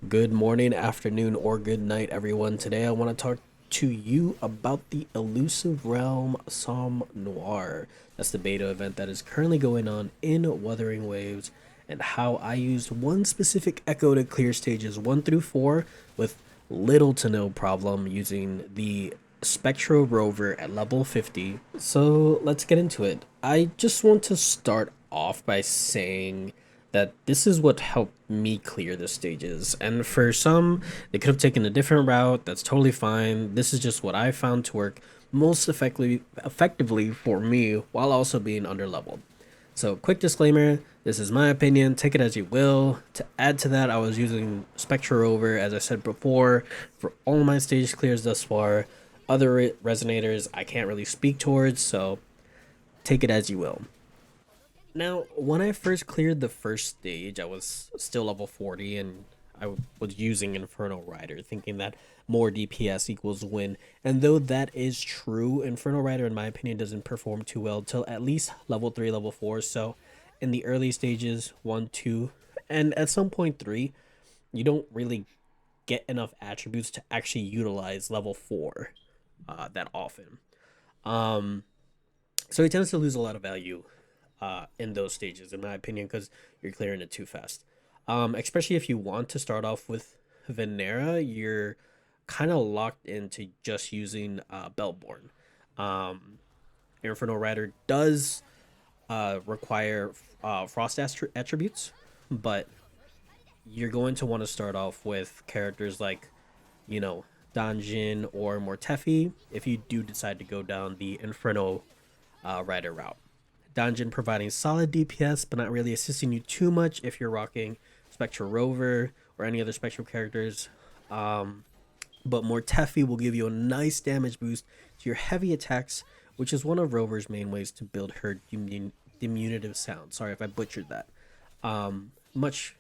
Good morning, afternoon, or good night, everyone. Today I want to talk to you about the elusive realm Somnoire. That's the beta event that is currently going on in Wuthering Waves, and how I used one specific echo to clear stages 1 through 4 with little to no problem using the Spectro Rover at level 50. So let's get into it. I just want to start off by saying that this is what helped me clear the stages. And for some, they could have taken a different route. That's totally fine. This is just what I found to work most effectively for me while also being underleveled. So, quick disclaimer, this is my opinion, take it as you will. To add to that, I was using Spectro Rover, as I said before, for all my stage clears thus far. Other resonators I can't really speak towards, so take it as you will. Now, when I first cleared the first stage, I was still level 40 and I was using Inferno Rider, thinking that more DPS equals win. And though that is true, Inferno Rider, in my opinion, doesn't perform too well till at least level 3, level 4. So, in the early stages, 1, 2, and at some point 3, you don't really get enough attributes to actually utilize level 4 that often. Um, so, he tends to lose a lot of value in those stages, in my opinion, because you're clearing it too fast. Especially if you want to start off with Venera, you're kind of locked into just using Bell-borne. Um, Inferno Rider does require frost attributes, but you're going to want to start off with characters like, you know, Danjin or Mortefi if you do decide to go down the Inferno Rider route. Dungeon providing solid DPS, but not really assisting you too much if you're rocking Spectro Rover or any other Spectral characters. But Mortefi will give you a nice damage boost to your heavy attacks, which is one of Rover's main ways to build her diminutive sound. Sorry if I butchered that. Much,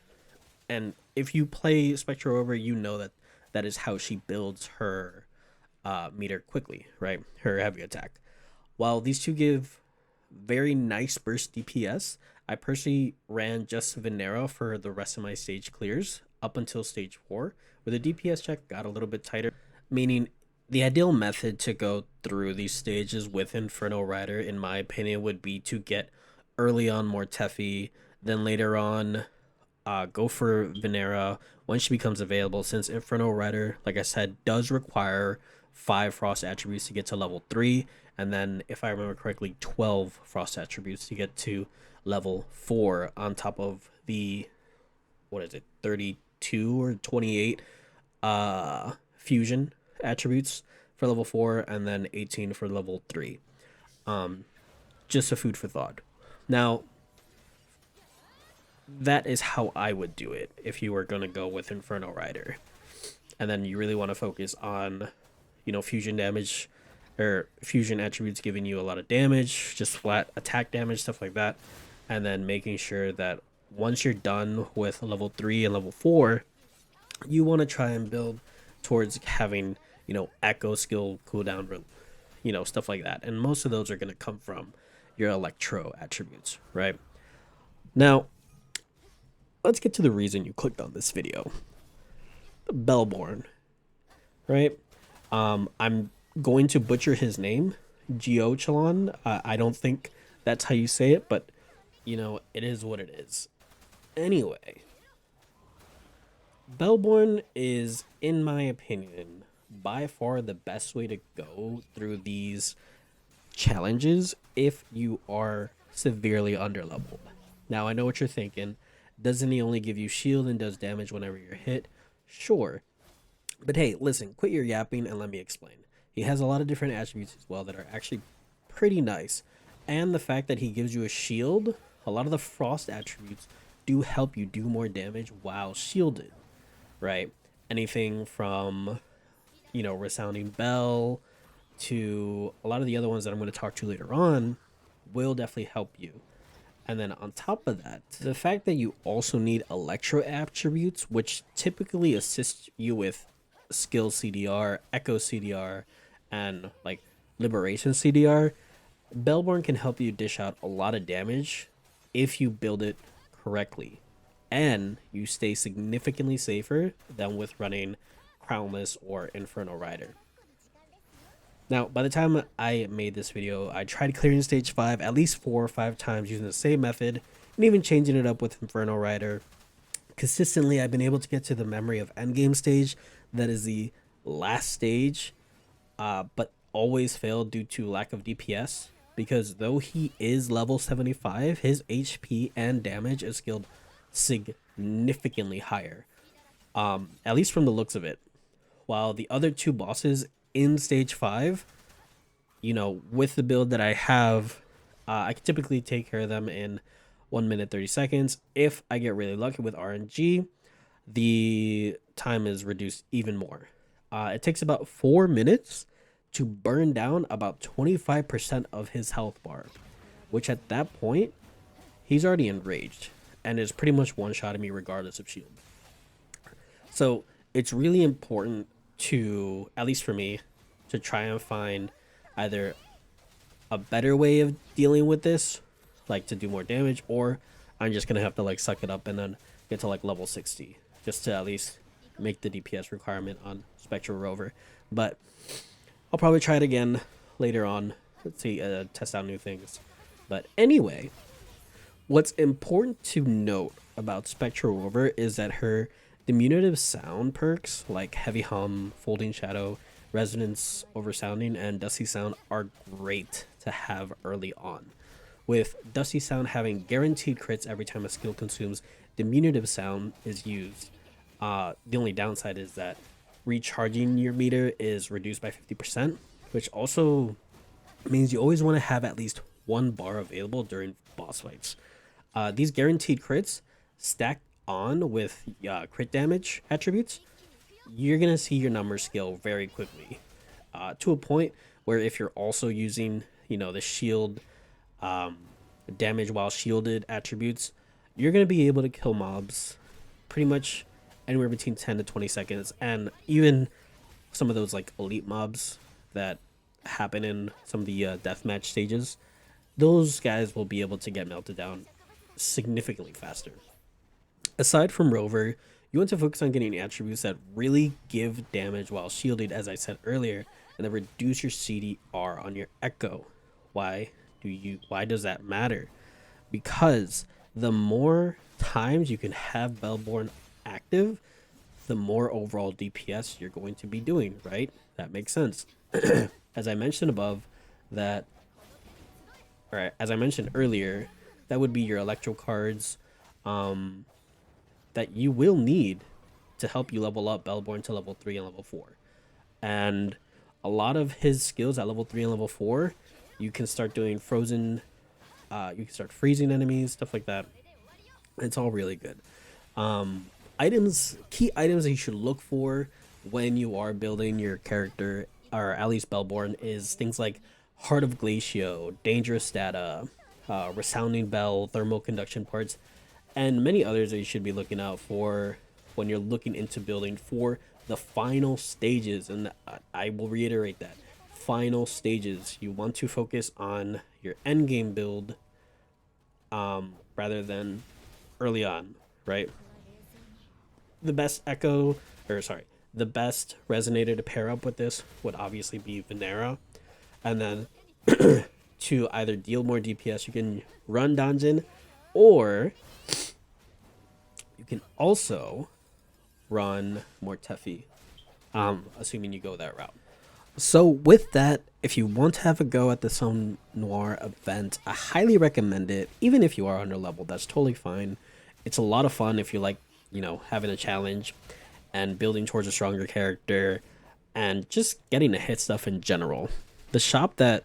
and if you play Spectro Rover, you know that that is how she builds her meter quickly, right? Her heavy attack. While these two give very nice burst DPS, I personally ran just Venera for the rest of my stage clears up until stage 4, where the DPS check got a little bit tighter, meaning the ideal method to go through these stages with Inferno Rider, in my opinion, would be to get early on Mortefi, then later on go for Venera when she becomes available, since Inferno Rider, like I said, does require 5 frost attributes to get to level 3, and then, if I remember correctly, 12 frost attributes to get to level 4, on top of the, what is it, 32 or 28 fusion attributes for level 4, and then 18 for level 3. Just a food for thought. Now, that is how I would do it if you were going to go with Inferno Rider. And then you really want to focus on, fusion damage or fusion attributes giving you a lot of damage, just flat attack damage, stuff like that. And then making sure that once you're done with level 3 and level 4, you want to try and build towards having, echo skill cooldown, stuff like that. And most of those are going to come from your electro attributes, right? Now, let's get to the reason you clicked on this video. Bell-borne, right? I'm going to butcher his name, Geochalon. I don't think that's how you say it, but it is what it is. Anyway, Bell-borne is, in my opinion, by far the best way to go through these challenges if you are severely underleveled. Now, I know what you're thinking. Doesn't he only give you shield and does damage whenever you're hit? Sure. But hey, listen, quit your yapping and let me explain. He has a lot of different attributes as well that are actually pretty nice. And the fact that he gives you a shield, a lot of the frost attributes do help you do more damage while shielded, right? Anything from, resounding bell to a lot of the other ones that I'm going to talk to later on will definitely help you. And then on top of that, the fact that you also need electro attributes, which typically assist you with skill CDR, echo CDR, and like liberation CDR, Bell-borne can help you dish out a lot of damage if you build it correctly. and you stay significantly safer than with running Crownless or Inferno Rider. Now, by the time I made this video, I tried clearing stage 5 at least 4 or 5 times using the same method, and even changing it up with Inferno Rider. Consistently, I've been able to get to the memory of endgame stage, that is the last stage, but always failed due to lack of DPS, because though he is level 75, his HP and damage is skilled significantly higher, at least from the looks of it. While the other two bosses in stage 5, you know, with the build that I have, I can typically take care of them in 1 minute 30 seconds. If I get really lucky with RNG, the time is reduced even more. It takes about 4 minutes to burn down about 25% of his health bar, which at that point, he's already enraged and is pretty much one-shotting me regardless of shield. So it's really important to, at least for me, to try and find either a better way of dealing with this, like to do more damage, or I'm just gonna have to like suck it up and then get to like level 60 just to at least make the DPS requirement on Spectro Rover. But I'll probably try it again later on. Let's see, test out new things. But anyway, what's important to note about Spectro Rover is that her diminutive sound perks like Heavy Hum, Folding Shadow, Resonance Oversounding, and Dusty Sound are great to have early on. With Dusty Sound having guaranteed crits every time a skill consumes diminutive sound is used. The only downside is that recharging your meter is reduced by 50%, which also means you always want to have at least one bar available during boss fights. These guaranteed crits stacked on with crit damage attributes, you're gonna see your numbers scale very quickly, to a point where if you're also using, you know, the shield damage while shielded attributes, you're gonna be able to kill mobs pretty much anywhere between 10 to 20 seconds, and even some of those like elite mobs that happen in some of the deathmatch stages, those guys will be able to get melted down significantly faster. Aside from Rover, you want to focus on getting attributes that really give damage while shielded, as I said earlier, and then reduce your CDR on your Echo. Why does that matter? Because the more times you can have Bell-borne active, the more overall DPS you're going to be doing, right? That makes sense. As I mentioned above, as I mentioned earlier, that would be your electro cards, that you will need to help you level up Bell-borne to level 3 and level 4. And a lot of his skills at level 3 and level 4, you can start doing frozen, you can start freezing enemies, stuff like that. It's all really good. Key items that you should look for when you are building your character, or at least Bell-borne, is things like Heart of Glacio, Dangerous Data, Resounding Bell, Thermal Conduction Parts, and many others that you should be looking out for when you're looking into building for the final stages. And I will reiterate that final stages, you want to focus on your end game build rather than early on, right? The best the best resonator to pair up with this would obviously be Venera, and then to either deal more DPS, you can run Dungeon, or you can also run more Tefi, assuming you go that route. So with that, if you want to have a go at the Somnoire event, I highly recommend it. Even if you are under level, that's totally fine. It's a lot of fun if you like, you know, having a challenge and building towards a stronger character and just getting to hit stuff in general. The shop that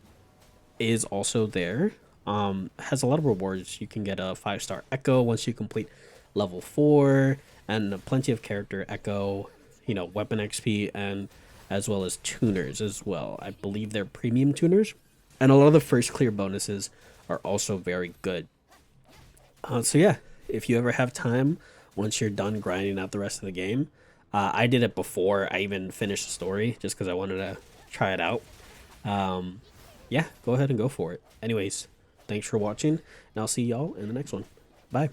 is also there has a lot of rewards. You can get a 5-star Echo once you complete level 4, and plenty of character Echo, you know, weapon XP, and as well as tuners as well. I believe they're premium tuners, and a lot of the first clear bonuses are also very good. So yeah, if you ever have time, once you're done grinding out the rest of the game, I did it before I even finished the story, just because I wanted to try it out. Yeah, go ahead and go for it. Anyways, thanks for watching, and I'll see y'all in the next one. Bye.